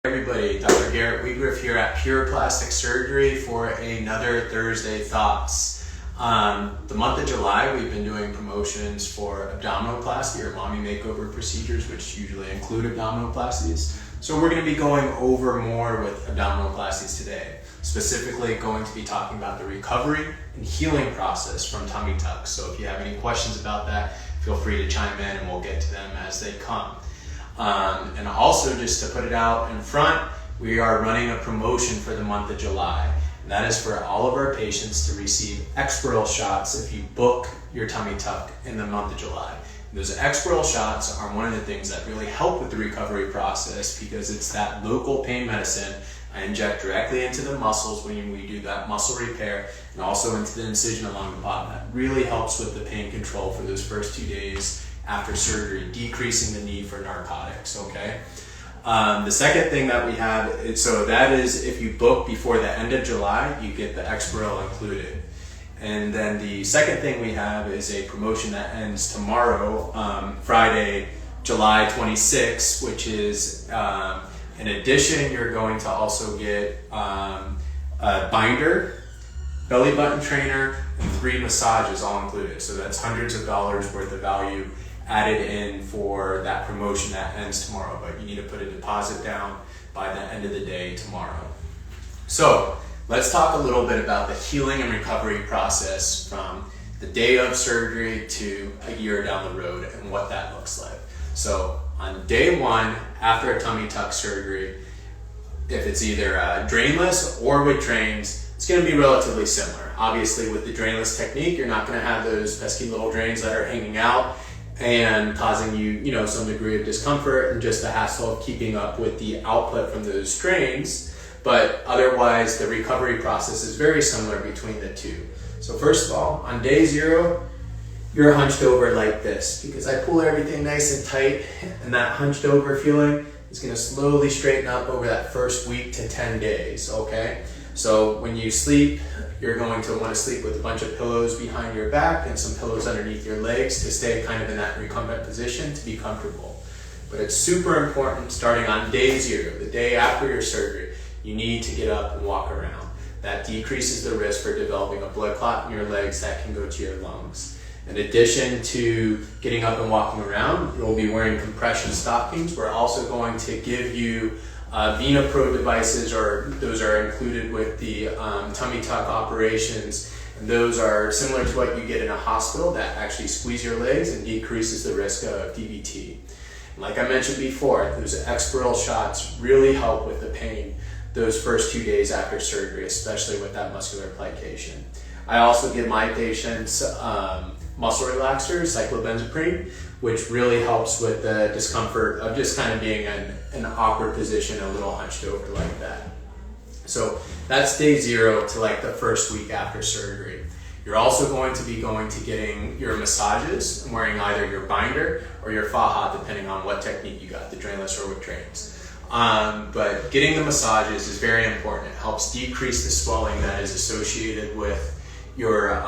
Everybody, Dr. Garrett Wiegriff here at Pure Plastic Surgery for another Thursday Thoughts. The month of July, we've been doing promotions for abdominoplasty or mommy makeover procedures, which usually include abdominoplasties. So we're going to be going over more with abdominoplasties today. Specifically going to be talking about the recovery and healing process from tummy tucks. So if you have any questions about that, feel free to chime in and we'll get to them as they come. And also, just to put it out in front, we are running a promotion for the month of July. And that is for all of our patients to receive Exparel shots if you book your tummy tuck in the month of July. And those Exparel shots are one of the things that really help with the recovery process because it's that local pain medicine I inject directly into the muscles when we do that muscle repair and also into the incision along the bottom. That really helps with the pain control for those first 2 days after surgery, decreasing the need for narcotics, okay? The second thing that we have, so that is if you book before the end of July, you get the Exparel included. And then the second thing we have is a promotion that ends tomorrow, Friday, July 26th, which is, in addition, you're going to also get a binder, belly button trainer, and 3 massages all included. So that's hundreds of dollars worth of value added in for that promotion that ends tomorrow, but you need to put a deposit down by the end of the day tomorrow. So let's talk a little bit about the healing and recovery process from the day of surgery to a year down the road and what that looks like. So on day 1 after a tummy tuck surgery, if it's either drainless or with drains, it's going to be relatively similar. Obviously with the drainless technique, you're not going to have those pesky little drains that are hanging out and causing you, some degree of discomfort and just the hassle of keeping up with the output from those drains. But otherwise, the recovery process is very similar between the two. So first of all, on day 0, you're hunched over like this because I pull everything nice and tight, and that hunched over feeling is going to slowly straighten up over that first week to 10 days, okay? So when you sleep, you're going to want to sleep with a bunch of pillows behind your back and some pillows underneath your legs to stay kind of in that recumbent position to be comfortable. But it's super important starting on day 0, the day after your surgery, you need to get up and walk around. That decreases the risk for developing a blood clot in your legs that can go to your lungs. In addition to getting up and walking around, you'll be wearing compression stockings. We're also going to give you VenaPro devices, or those are included with the tummy tuck operations. And those are similar to what you get in a hospital that actually squeeze your legs and decreases the risk of DVT. And like I mentioned before, those Exparel shots really help with the pain those first 2 days after surgery, especially with that muscular plication. I also give my patients muscle relaxers, cyclobenzaprine, which really helps with the discomfort of just kind of being in an awkward position, a little hunched over like that. So that's day 0 to like the first week after surgery. You're also going to be getting your massages and wearing either your binder or your faja, depending on what technique you got, the drainless or with drains. But getting the massages is very important. It helps decrease the swelling that is associated with your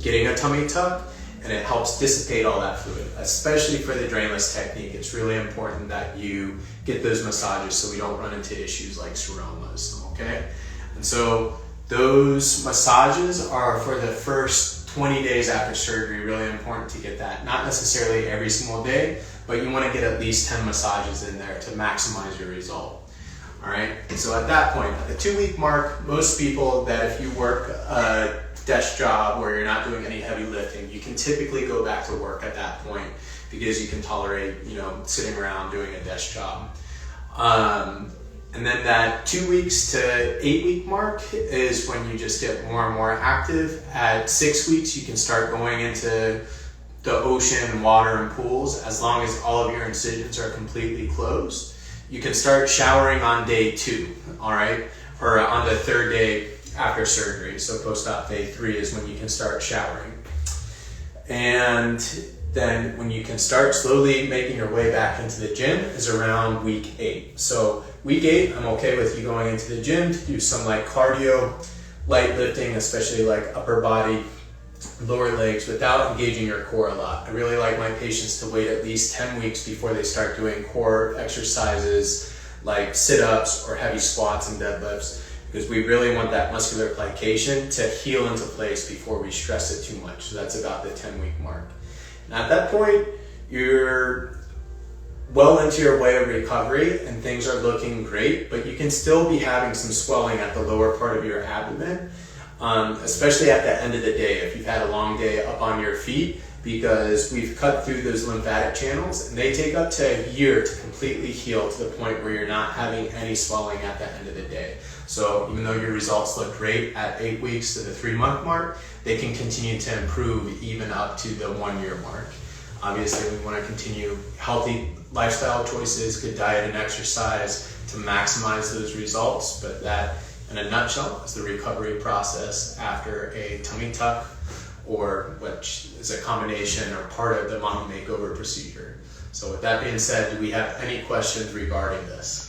getting a tummy tuck, and it helps dissipate all that fluid, especially for the drainless technique. It's really important that you get those massages so we don't run into issues like seromas, okay? And so those massages are for the first 20 days after surgery, really important to get that. Not necessarily every single day, but you want to get at least 10 massages in there to maximize your result. All right, so at that point, at the 2-week mark, most people that if you work a desk job where you're not doing any heavy lifting, you can typically go back to work at that point because you can tolerate, sitting around doing a desk job. And then that 2 weeks to 8-week mark is when you just get more and more active. At 6 weeks, you can start going into the ocean, water, and pools as long as all of your incisions are completely closed. You can start showering on day 2, all right? Or on the 3rd day after surgery. So post-op day 3 is when you can start showering. And then when you can start slowly making your way back into the gym is around week 8. So week 8, I'm okay with you going into the gym to do some light cardio, light lifting, especially like upper body, lower legs, without engaging your core a lot. I really like my patients to wait at least 10 weeks before they start doing core exercises like sit-ups or heavy squats and deadlifts, because we really want that muscular plication to heal into place before we stress it too much. So that's about the 10-week mark. And at that point, you're well into your way of recovery and things are looking great, but you can still be having some swelling at the lower part of your abdomen, especially at the end of the day if you've had a long day up on your feet, because we've cut through those lymphatic channels and they take up to a year to completely heal to the point where you're not having any swelling at the end of the day. So even though your results look great at 8 weeks to the 3-month mark, they can continue to improve even up to the 1-year mark. Obviously, we want to continue healthy lifestyle choices, good diet and exercise to maximize those results, but that in a nutshell is the recovery process after a tummy tuck, or which is a combination or part of the mommy makeover procedure. So with that being said, do we have any questions regarding this?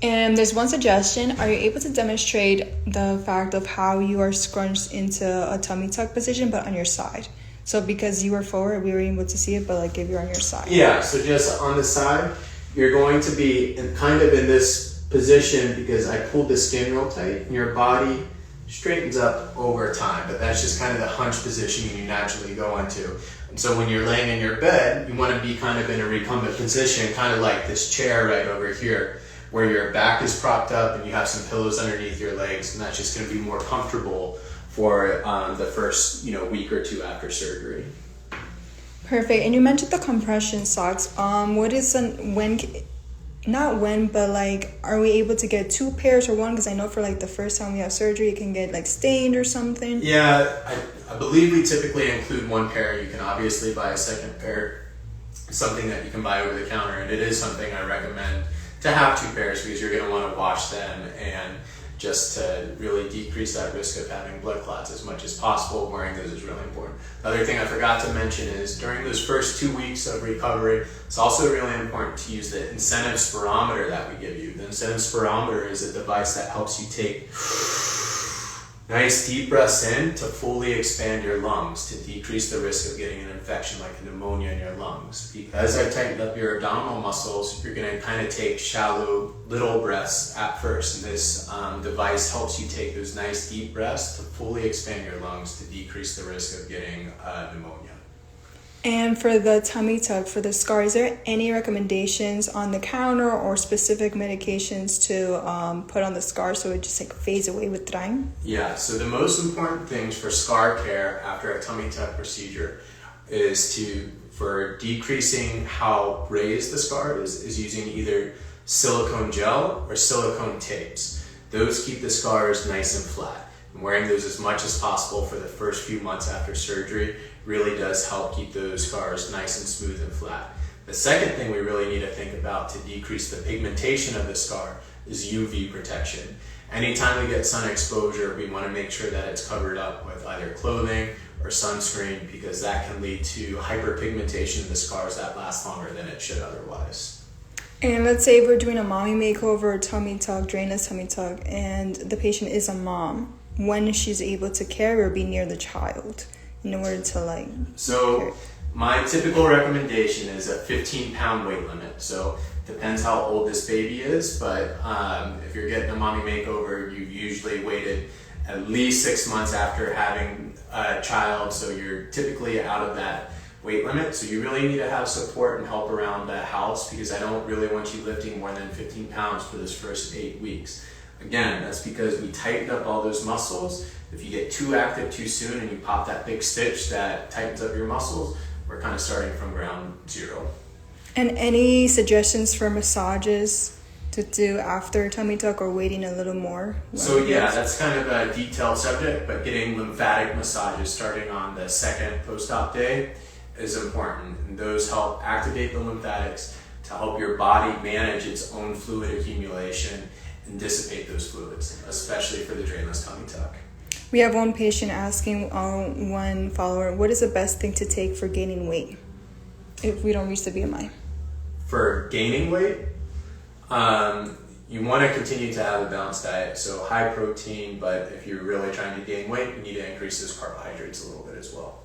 And there's one suggestion. Are you able to demonstrate the fact of how you are scrunched into a tummy tuck position, but on your side? So because you were forward, we were able to see it, but like if you're on your side. Yeah, so just on the side, you're going to be kind of in this position because I pulled the skin real tight and your body straightens up over time, but that's just kind of the hunch position you naturally go into. And so when you're laying in your bed, you want to be kind of in a recumbent position, kind of like this chair right over here, where your back is propped up and you have some pillows underneath your legs, and that's just going to be more comfortable for the first week or two after surgery. Perfect. And you mentioned the compression socks. What is not when, but like, are we able to get 2 pairs or one? Because I know for like the first time we have surgery, it can get like stained or something. Yeah, I believe we typically include 1 pair. You can obviously buy a second pair, something that you can buy over the counter, and it is something I recommend to have 2 pairs because you're going to want to wash them, and just to really decrease that risk of having blood clots as much as possible. Wearing those is really important. The other thing I forgot to mention is during those first 2 weeks of recovery, it's also really important to use the incentive spirometer that we give you. The incentive spirometer is a device that helps you take nice deep breaths in to fully expand your lungs to decrease the risk of getting an infection like a pneumonia in your lungs. Because I tightened up your abdominal muscles, you're going to kind of take shallow little breaths at first, and this device helps you take those nice deep breaths to fully expand your lungs to decrease the risk of getting pneumonia. And for the tummy tuck, for the scar, is there any recommendations on the counter or specific medications to put on the scar so it just like fades away with time? Yeah, so the most important things for scar care after a tummy tuck procedure is for decreasing how raised the scar is using either silicone gel or silicone tapes. Those keep the scars nice and flat. And wearing those as much as possible for the first few months after surgery really does help keep those scars nice and smooth and flat. The second thing we really need to think about to decrease the pigmentation of the scar is UV protection. Anytime we get sun exposure, we want to make sure that it's covered up with either clothing or sunscreen, because that can lead to hyperpigmentation of the scars that last longer than it should otherwise. And let's say we're doing a mommy makeover, tummy tuck, drainless tummy tuck, and the patient is a mom. When she's able to carry or be near the child in order to So my typical recommendation is a 15-pound weight limit. So depends how old this baby is, but if you're getting a mommy makeover, you've usually waited at least 6 months after having a child, so you're typically out of that weight limit. So you really need to have support and help around the house, because I don't really want you lifting more than 15 pounds for this first 8 weeks. Again, that's because we tightened up all those muscles. If you get too active too soon and you pop that big stitch that tightens up your muscles, we're kind of starting from ground zero. And any suggestions for massages to do after tummy tuck or waiting a little more? So yeah, that's kind of a detailed subject, but getting lymphatic massages starting on the second post-op day is important. And those help activate the lymphatics to help your body manage its own fluid accumulation and dissipate those fluids, especially for the drainless tummy tuck. We have one patient asking, one follower, what is the best thing to take for gaining weight if we don't reach the BMI? For gaining weight, you want to continue to have a balanced diet, so high protein, but if you're really trying to gain weight, you need to increase those carbohydrates a little bit as well.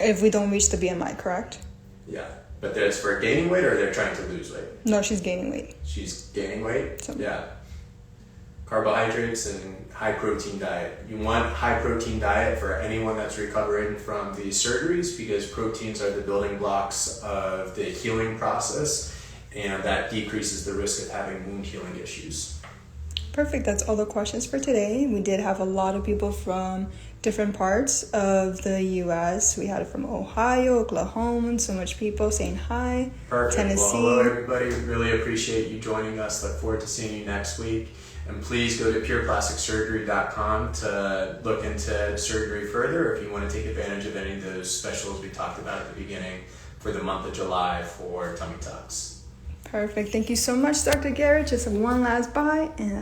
If we don't reach the BMI, correct? Yeah. But that's for gaining weight, or they're trying to lose weight? No, she's gaining weight. She's gaining weight? So. Yeah. Carbohydrates and high protein diet. You want high protein diet for anyone that's recovering from the surgeries, because proteins are the building blocks of the healing process, and that decreases the risk of having wound healing issues. Perfect. That's all the questions for today. We did have a lot of people from different parts of the U.S. We had it from Ohio, Oklahoma, so much people saying hi. Perfect. Tennessee. Well, hello everybody. Really appreciate you joining us. Look forward to seeing you next week. And please go to pureplasticsurgery.com to look into surgery further, if you want to take advantage of any of those specials we talked about at the beginning for the month of July for tummy tucks. Perfect. Thank you so much, Dr. Garrett. Just one last bye and